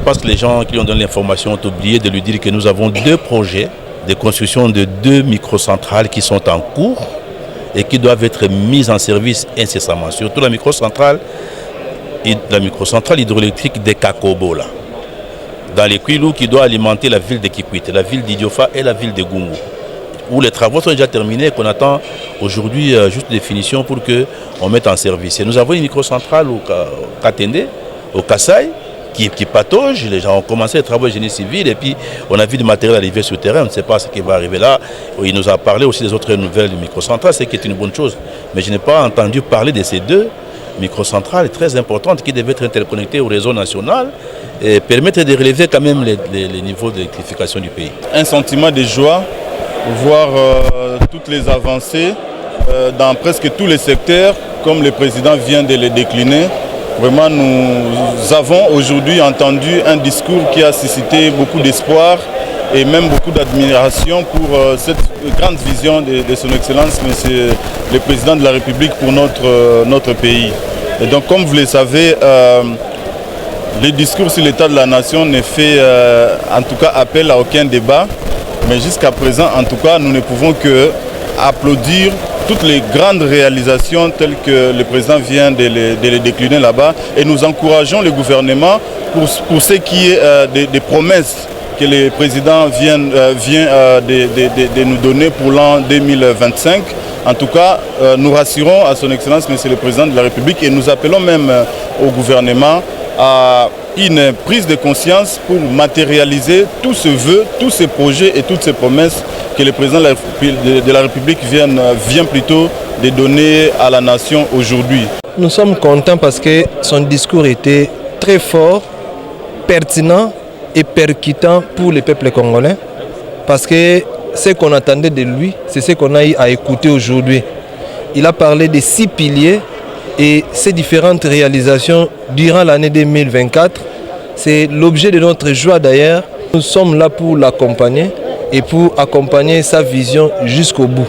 pense que les gens qui ont donné l'information ont oublié de lui dire que nous avons 2 projets de construction de 2 microcentrales qui sont en cours et qui doivent être mises en service incessamment. Surtout la microcentrale hydroélectrique de Kakobo, là, dans les Kwilu, qui doit alimenter la ville de Kikwit, la ville d'Idiofa et la ville de Gungu, où les travaux sont déjà terminés et qu'on attend aujourd'hui juste définition pour qu'on mette en service. Et nous avons une microcentrale au Katende, au Kassai, qui patauge. Les gens ont commencé les travaux de génie civil et puis on a vu du matériel arriver sur le terrain. On ne sait pas ce qui va arriver là. Il nous a parlé aussi des autres nouvelles microcentrales, ce qui est une bonne chose. Mais je n'ai pas entendu parler de ces 2 microcentrales très importantes qui devaient être interconnectées au réseau national et permettre de relever quand même les niveaux d'électrification du pays. Un sentiment de joie, voir toutes les avancées dans presque tous les secteurs, comme le président vient de les décliner. Vraiment, nous avons aujourd'hui entendu un discours qui a suscité beaucoup d'espoir et même beaucoup d'admiration pour cette grande vision de son Excellence, Monsieur le Président de la République pour notre pays. Et donc, comme vous le savez, le discours sur l'état de la nation ne fait en tout cas appel à aucun débat. Mais jusqu'à présent, en tout cas, nous ne pouvons que applaudir toutes les grandes réalisations telles que le président vient de les décliner là-bas. Et nous encourageons le gouvernement pour ce qui est des promesses que le président vient de nous donner pour l'an 2025. En tout cas, nous rassurons à son Excellence, Monsieur le Président de la République, et nous appelons même au gouvernement à une prise de conscience pour matérialiser tous ces vœux, tous ces projets et toutes ces promesses que le président de la République vient plutôt de donner à la nation aujourd'hui. Nous sommes contents parce que son discours était très fort, pertinent et percutant pour le peuple congolais. Parce que ce qu'on attendait de lui, c'est ce qu'on a eu à écouter aujourd'hui. Il a parlé des 6 piliers et ces différentes réalisations durant l'année 2024. C'est l'objet de notre joie d'ailleurs. Nous sommes là pour l'accompagner et pour accompagner sa vision jusqu'au bout.